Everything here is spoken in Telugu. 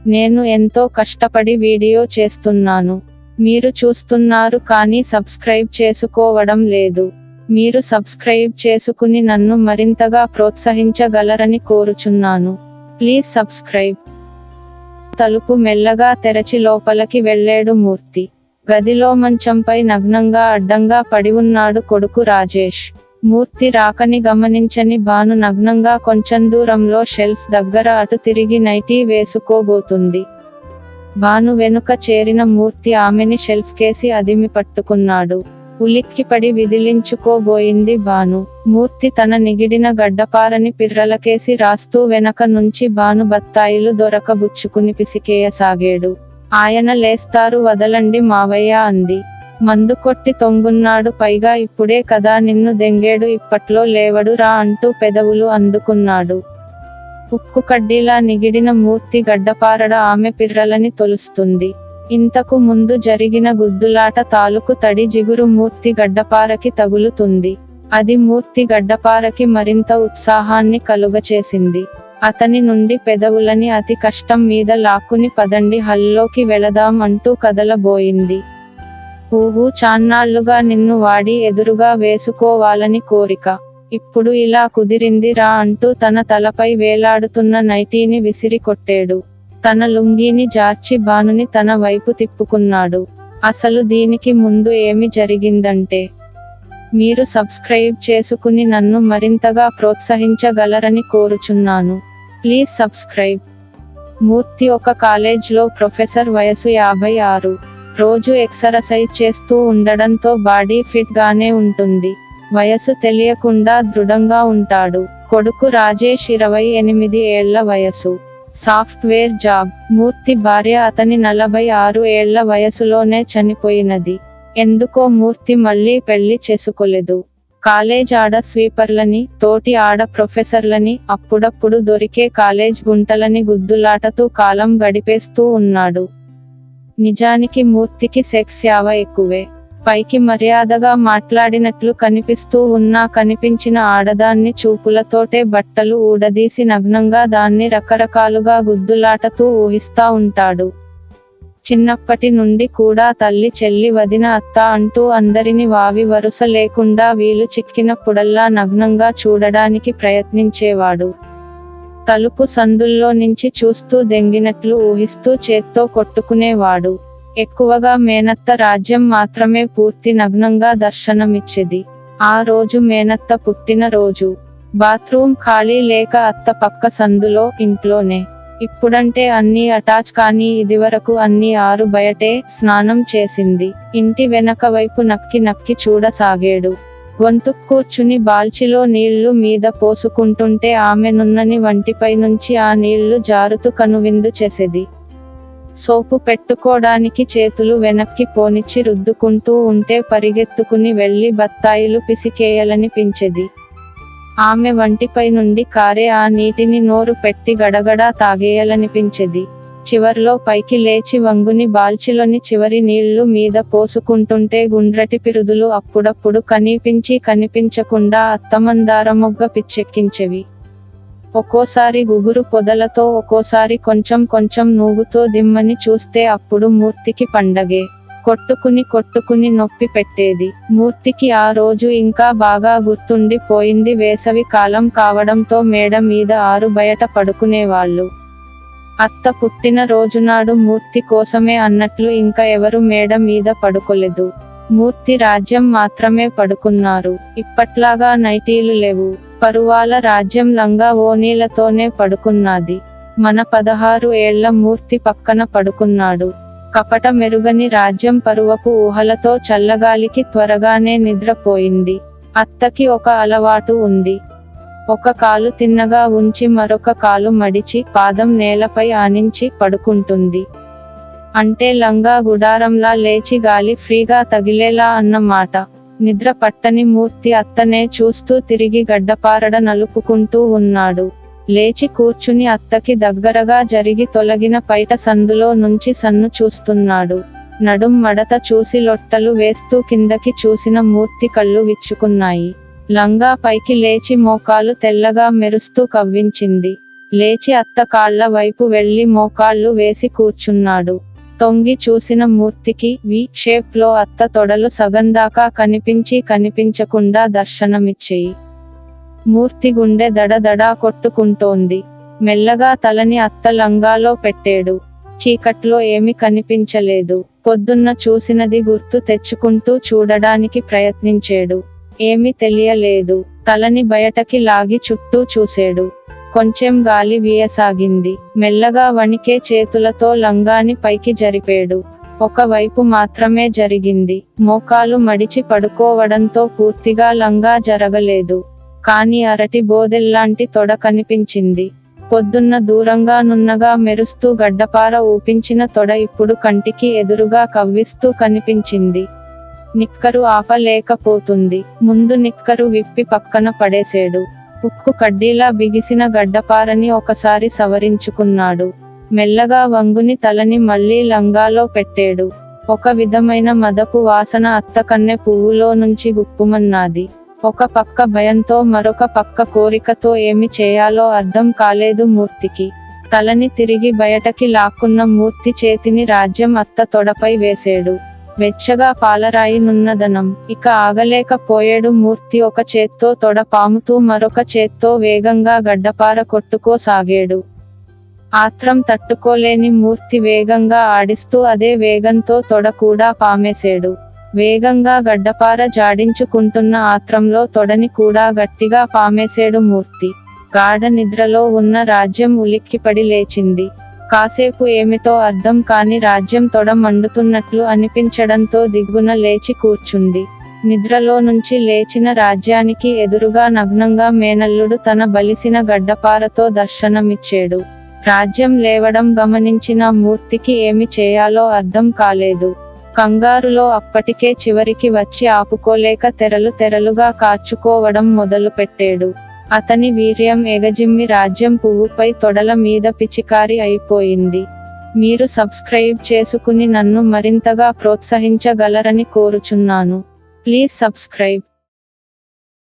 నేను ఎంతో కష్టపడి వీడియో చేస్తున్నాను. మీరు చూస్తున్నారు కానీ సబ్స్క్రైబ్ చేసుకోవడం లేదు. మీరు సబ్స్క్రైబ్ చేసుకుని నన్ను మరింతగా ప్రోత్సహించగలరని కోరుచున్నాను. Please subscribe. తలుపు మెల్లగా తెరచి లోపలికి వెళ్ళాడు మూర్తి. గదిలో మంచంపై నగ్నంగా అడ్డంగా పడి ఉన్నాడు కొడుకు రాజేష్. మూర్తి రాకని గమనించని భాను నగ్నంగా కొంచెం దూరంలో షెల్ఫ్ దగ్గర అటు తిరిగి నైటీ వేసుకోబోతుంది. భాను వెనుక చేరిన మూర్తి ఆమెని షెల్ఫ్ కేసి అదిమి పట్టుకున్నాడు. ఉలిక్కిపడి విదిలించుకోబోయింది భాను. మూర్తి తన నిగిడిన గడ్డపారని పిర్రలకేసి రాస్తూ వెనక నుంచి భాను బత్తాయిలు దొరకబుచ్చుకుని పిసికేయసాగాడు. ఆయన లేస్తారు, వదలండి మావయ్య అంది. మందు కొట్టి తొంగున్నాడు, పైగా ఇప్పుడే కదా నిన్ను దెంగేడు, ఇప్పట్లో లేవడు రా అంటూ పెదవులు అందుకున్నాడు. ఉక్కు కడ్డీలా నిగిడిన మూర్తి గడ్డపారడ ఆమె పిర్రలని తొలుస్తుంది. ఇంతకు ముందు జరిగిన గుద్దులాట తాలూకు తడి జిగురు మూర్తి గడ్డపారకి తగులుతుంది. అది మూర్తి గడ్డపారకి మరింత ఉత్సాహాన్ని కలుగచేసింది. అతని నుండి పెదవులని అతి కష్టం మీద లాక్కుని పదండి హల్లోకి వెళదాం అంటూ కదలబోయింది. చాన్నాళ్లుగా నిన్ను వాడి ఎదురుగా వేసుకోవాలని కోరిక. ఇప్పుడు ఇలా కుదిరింది రా అంటూ తన తలపై వేలాడుతున్న నైటీని విసిరి కొట్టాడు. తన లుంగీని జార్చి భానుని తన వైపు తిప్పుకున్నాడు. అసలు దీనికి ముందు ఏమి జరిగిందంటే, మీరు సబ్స్క్రైబ్ చేసుకుని నన్ను మరింతగా ప్రోత్సహించగలరని కోరుచున్నాను. Please subscribe. మూర్తి ఒక కాలేజ్లో ప్రొఫెసర్, వయసు 56. రోజు ఎక్సర్సైజ్ చేస్తూ ఉండడంతో బాడీ ఫిట్ గానే ఉంటుంది. వయసు తెలియకుండా దృఢంగా ఉంటాడు. కొడుకు రాజేష్ 28 ఏళ్ల వయసు. Software job. మూర్తి భార్య అతని 46 ఏళ్ల వయసులోనే చనిపోయినది. ఎందుకో మూర్తి మళ్ళీ పెళ్లి చేసుకోలేదు. కాలేజ్ ఆడ స్వీపర్లని, తోటి ఆడ ప్రొఫెసర్లని, అప్పుడప్పుడు దొరికే కాలేజ్ గుంటలని గుద్దులాటతూ కాలం గడిపేస్తూ ఉన్నాడు. నిజానికి మూర్తికి సెక్స్ యావ ఎక్కువే. పైకి మర్యాదగా మాట్లాడినట్లు కనిపిస్తూ ఉన్నా కనిపించిన ఆడదాన్ని చూపులతోటే బట్టలు ఊడదీసి నగ్నంగా దాన్ని రకరకాలుగా గుద్దులాటతూ ఊహిస్తా ఉంటాడు. చిన్నప్పటి నుండి కూడా తల్లి, చెల్లి, వదిన, అత్త అంటూ అందరిని వావి వరుస లేకుండా వీలు చిక్కినప్పుడల్లా నగ్నంగా చూడడానికి ప్రయత్నించేవాడు. తలుపు సందుల్లో నుంచి చూస్తూ దెంగినట్లు ఊహిస్తూ చేత్తో కొట్టుకునేవాడు. ఎక్కువగా మేనత్త రాజ్యం మాత్రమే పూర్తి నగ్నంగా దర్శనమిచ్చేది. ఆ రోజు మేనత్త పుట్టిన రోజు. బాత్రూమ్ ఖాళీ లేక అత్త పక్క సందులో, ఇంట్లోనే. ఇప్పుడంటే అన్నీ అటాచ్, కానీ ఇదివరకు అన్నీ ఆరు బయటే స్నానం చేసింది. ఇంటి వెనక వైపు నక్కి నక్కి చూడసాగాడు. గొంతు కూర్చుని బాల్చిలో నీళ్లు మీద పోసుకుంటుంటే ఆమె నున్నని వంటిపై నుంచి ఆ నీళ్లు జారుతూ కనువిందు చేసేది. సోపు పెట్టుకోడానికి చేతులు వెనక్కి పోనిచ్చి రుద్దుకుంటూ ఉంటే పరిగెత్తుకుని వెళ్లి బత్తాయిలు పిసికేయాలనిపించేది. ఆమె వంటిపై నుండి కారే ఆ నీటిని నోరు పెట్టి గడగడా తాగేయాలనిపించేది. చివర్లో పైకి లేచి వంగుని బాల్చిలోని చివరి నీళ్లు మీద పోసుకుంటుంటే గుండ్రటి పిరుదులు అప్పుడప్పుడు కనిపించకుండా అత్తమందార మొగ్గ పిచ్చెక్కించేవి. ఒక్కోసారి గుబురు పొదలతో, ఒక్కోసారి కొంచెం నూగుతో దిమ్మని చూస్తే అప్పుడు మూర్తికి పండగే. కొట్టుకుని నొప్పి పెట్టేది. మూర్తికి ఆ రోజు ఇంకా బాగా గుర్తుండి పోయింది. వేసవి కాలం కావడంతో మేడ మీద ఆరు బయట పడుకునేవాళ్ళు. అత్త పుట్టిన రోజునాడు మూర్తి కోసమే అన్నట్లు ఇంకా ఎవరు మేడ మీద పడుకోలేదు. మూర్తి రాజ్యం మాత్రమే పడుకున్నారు. ఇప్పట్లాగా నైటీలు లేవు. పరువాల రాజ్యం లంగా ఓనీలతోనే పడుకున్నది. మన 16 ఏళ్ల మూర్తి పక్కన పడుకున్నాడు. కపట మెరుగని రాజ్యం పరువపు ఊహలతో చల్లగాలికి త్వరగానే నిద్రపోయింది. అత్తకి ఒక అలవాటు ఉంది. ఒక కాలు తిన్నగా ఉంచి మరొక కాలు మడిచి పాదం నేలపై ఆనించి పడుకుంటుంది. అంటే లంగా గుడారంలా లేచి గాలి ఫ్రీగా తగిలేలా అన్నమాట. నిద్ర పట్టని మూర్తి అత్తనే చూస్తూ తిరిగి గడ్డపారడ నలుపుకుంటూ ఉన్నాడు. లేచి కూర్చుని అత్తకి దగ్గరగా జరిగి తొలగిన పైట సందులో నుంచి సన్ను చూస్తున్నాడు. నడుం మడత చూసి లొట్టలు వేస్తూ కిందకి చూసిన మూర్తి కళ్ళు విచ్చుకున్నాయి. లంగా పైకి లేచి మోకాలు తెల్లగా మెరుస్తూ కవ్వించింది. లేచి అత్త కాళ్ల వైపు వెళ్లి మోకాళ్లు వేసి కూర్చున్నాడు. తొంగి చూసిన మూర్తికి వి షేప్ లో అత్త తొడలు సగందాకా కనిపించకుండా దర్శనమిచ్చేయి. మూర్తి గుండె దడదడా కొట్టుకుంటోంది. మెల్లగా తలని అత్త లంగాలో పెట్టాడు. చీకట్లో ఏమీ కనిపించలేదు. పొద్దున్న చూసినది గుర్తు తెచ్చుకుంటూ చూడడానికి ప్రయత్నించాడు. ఏమీ తెలియలేదు. తలని బయటకి లాగి చుట్టూ చూశాడు. కొంచెం గాలి వీయసాగింది. మెల్లగా వణికే చేతులతో లంగాని పైకి జరిపాడు. ఒకవైపు మాత్రమే జరిగింది. మోకాలు మడిచి పడుకోవడంతో పూర్తిగా లంగా జరగలేదు. కాని అరటి బోదెల్లాంటి తొడ కనిపించింది. పొద్దున్న దూరంగా నున్నగా మెరుస్తూ గడ్డపార ఊపించిన తొడ ఇప్పుడు కంటికి ఎదురుగా కవ్విస్తూ కనిపించింది. నిక్కరు ఆపలేకపోతుంది. ముందు నిక్కరు విప్పి పక్కన పడేశాడు. ఉక్కు కడ్డీలా బిగిసిన గడ్డపారని ఒకసారి సవరించుకున్నాడు. మెల్లగా వంగుని తలని మళ్లీ లంగాలో పెట్టాడు. ఒక విధమైన మదపు వాసన అత్త కన్నె పువ్వులో నుంచి గుప్పుమన్నాది. ఒక పక్క భయంతో మరొక పక్క కోరికతో ఏమి చేయాలో అర్థం కాలేదు మూర్తికి. తలని తిరిగి బయటకి లాక్కున్న మూర్తి చేతిని రాజ్యం అత్త తొడపై వేశాడు. వెచ్చగా పాలరాయి నున్నదనం. ఇక ఆగలేకపోయాడు మూర్తి. ఒక చేత్తో తొడ పాముతూ మరొక చేత్తో వేగంగా గడ్డపార కొట్టుకోసాగాడు. ఆత్రం తట్టుకోలేని మూర్తి వేగంగా ఆడిస్తూ అదే వేగంతో తొడ కూడా పామేశాడు. వేగంగా గడ్డపార జాడించుకుంటున్న ఆత్రంలో తొడని కూడా గట్టిగా పామేశాడు మూర్తి. గాఢ నిద్రలో ఉన్న రాజ్యం ఉలిక్కిపడి లేచింది. కాసేపు ఏమిటో అర్థం కాని రాజ్యం తొడ మండుతున్నట్లు అనిపించడంతో దిగ్గున లేచి కూర్చుంది. నిద్రలో నుంచి లేచిన రాజ్యానికి ఎదురుగా నగ్నంగా మేనల్లుడు తన బలిసిన గడ్డపారతో దర్శనమిచ్చాడు. రాజ్యం లేవడం గమనించిన మూర్తికి ఏమి చేయాలో అర్థం కాలేదు. కంగారులో అప్పటికే చివరికి వచ్చి ఆపుకోలేక తెరలుగా కార్చుకోవడం మొదలుపెట్టాడు. అతని వీర్యం ఎగజిమ్మి రాజ్యం పువ్వుపై తొడల మీద పిచికారి అయిపోయింది. మీరు సబ్స్క్రైబ్ చేసుకుని నన్ను మరింతగా ప్రోత్సహించగలరని కోరుచున్నాను. Please subscribe.